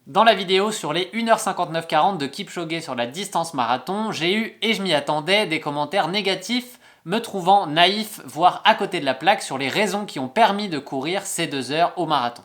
Dans la vidéo sur les 1h59:40 de Kipchoge sur la distance marathon, j'ai eu, et je m'y attendais, des commentaires négatifs me trouvant naïf, voire à côté de la plaque sur les raisons qui ont permis de courir ces 2 heures au marathon.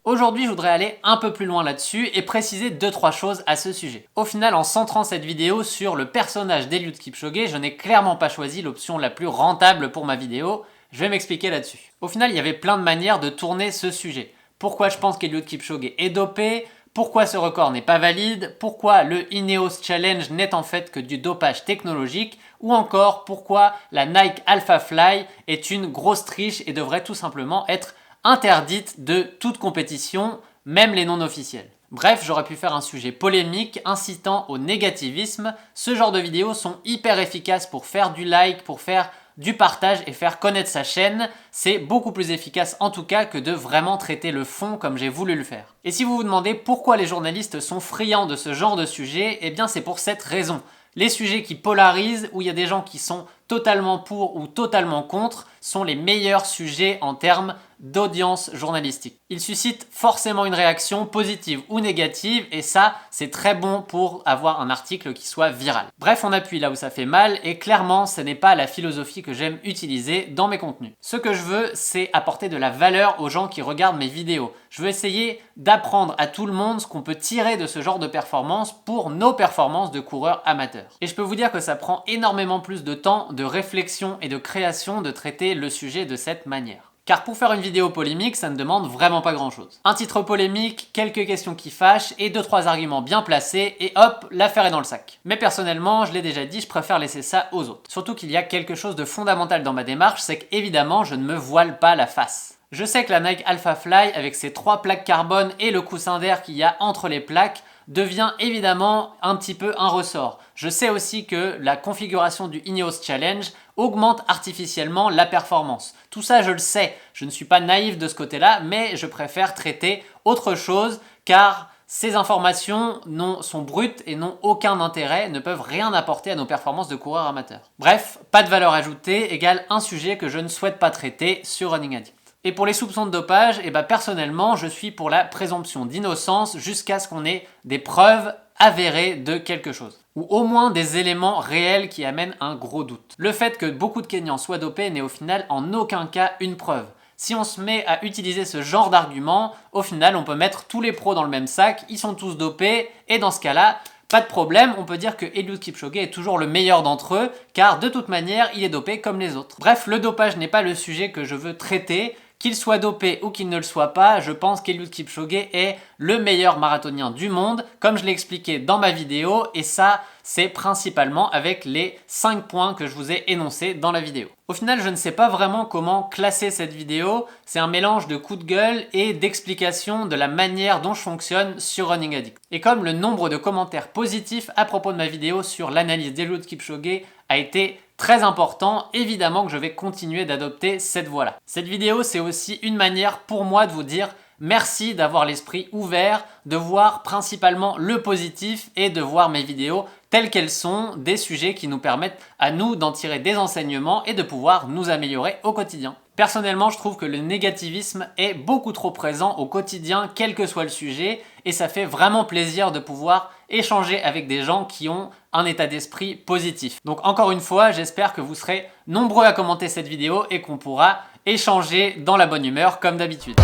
Aujourd'hui, je voudrais aller un peu plus loin là-dessus et préciser 2-3 choses à ce sujet. Au final, en centrant cette vidéo sur le personnage d'Eliud Kipchoge, je n'ai clairement pas choisi l'option la plus rentable pour ma vidéo. Je vais m'expliquer là-dessus. Au final, il y avait plein de manières de tourner ce sujet. Pourquoi je pense qu'Eliud Kipchoge est dopé? Pourquoi ce record n'est pas valide? Pourquoi le Ineos Challenge n'est en fait que du dopage technologique? Ou encore, pourquoi la Nike Alpha Fly est une grosse triche et devrait tout simplement être interdite de toute compétition, même les non officiels. Bref, j'aurais pu faire un sujet polémique, incitant au négativisme. Ce genre de vidéos sont hyper efficaces pour faire du like, pour faire du partage et faire connaître sa chaîne. C'est beaucoup plus efficace en tout cas que de vraiment traiter le fond comme j'ai voulu le faire. Et si vous vous demandez pourquoi les journalistes sont friands de ce genre de sujet, eh bien c'est pour cette raison. Les sujets qui polarisent, où il y a des gens qui sont totalement pour ou totalement contre, sont les meilleurs sujets en termes d'audience journalistique. Ils suscitent forcément une réaction positive ou négative et ça, c'est très bon pour avoir un article qui soit viral. Bref, on appuie là où ça fait mal et clairement, ce n'est pas la philosophie que j'aime utiliser dans mes contenus. Ce que je veux, c'est apporter de la valeur aux gens qui regardent mes vidéos. Je veux essayer d'apprendre à tout le monde ce qu'on peut tirer de ce genre de performance pour nos performances de coureurs amateurs. Et je peux vous dire que ça prend énormément plus de temps, de réflexion et de création de traiter le sujet de cette manière. Car pour faire une vidéo polémique, ça ne demande vraiment pas grand chose. Un titre polémique, quelques questions qui fâchent et 2-3 arguments bien placés et hop, l'affaire est dans le sac. Mais personnellement, je l'ai déjà dit, je préfère laisser ça aux autres. Surtout qu'il y a quelque chose de fondamental dans ma démarche, c'est qu'évidemment, je ne me voile pas la face. Je sais que la Nike Alpha Fly, avec ses 3 plaques carbone et le coussin d'air qu'il y a entre les plaques, devient évidemment un petit peu un ressort. Je sais aussi que la configuration du Ineos Challenge augmente artificiellement la performance. Tout ça, je le sais. Je ne suis pas naïf de ce côté-là, mais je préfère traiter autre chose car ces informations sont brutes et n'ont aucun intérêt, ne peuvent rien apporter à nos performances de coureurs amateurs. Bref, pas de valeur ajoutée égale un sujet que je ne souhaite pas traiter sur Running Addict. Et pour les soupçons de dopage, personnellement, je suis pour la présomption d'innocence jusqu'à ce qu'on ait des preuves avérées de quelque chose. Ou au moins des éléments réels qui amènent un gros doute. Le fait que beaucoup de Kenyans soient dopés n'est au final en aucun cas une preuve. Si on se met à utiliser ce genre d'argument, au final on peut mettre tous les pros dans le même sac, ils sont tous dopés, et dans ce cas-là, pas de problème, on peut dire que Eliud Kipchoge est toujours le meilleur d'entre eux, car de toute manière, il est dopé comme les autres. Bref, le dopage n'est pas le sujet que je veux traiter. Qu'il soit dopé ou qu'il ne le soit pas, je pense qu'Eliud Kipchoge est le meilleur marathonien du monde, comme je l'ai expliqué dans ma vidéo, et ça, c'est principalement avec les 5 points que je vous ai énoncés dans la vidéo. Au final, je ne sais pas vraiment comment classer cette vidéo, c'est un mélange de coup de gueule et d'explication de la manière dont je fonctionne sur Running Addict. Et comme le nombre de commentaires positifs à propos de ma vidéo sur l'analyse d'Eliud Kipchoge a été très important, évidemment que je vais continuer d'adopter cette voie-là. Cette vidéo, c'est aussi une manière pour moi de vous dire merci d'avoir l'esprit ouvert, de voir principalement le positif et de voir mes vidéos telles qu'elles sont, des sujets qui nous permettent à nous d'en tirer des enseignements et de pouvoir nous améliorer au quotidien. Personnellement, je trouve que le négativisme est beaucoup trop présent au quotidien, quel que soit le sujet, et ça fait vraiment plaisir de pouvoir échanger avec des gens qui ont un état d'esprit positif. Donc encore une fois, j'espère que vous serez nombreux à commenter cette vidéo et qu'on pourra échanger dans la bonne humeur comme d'habitude.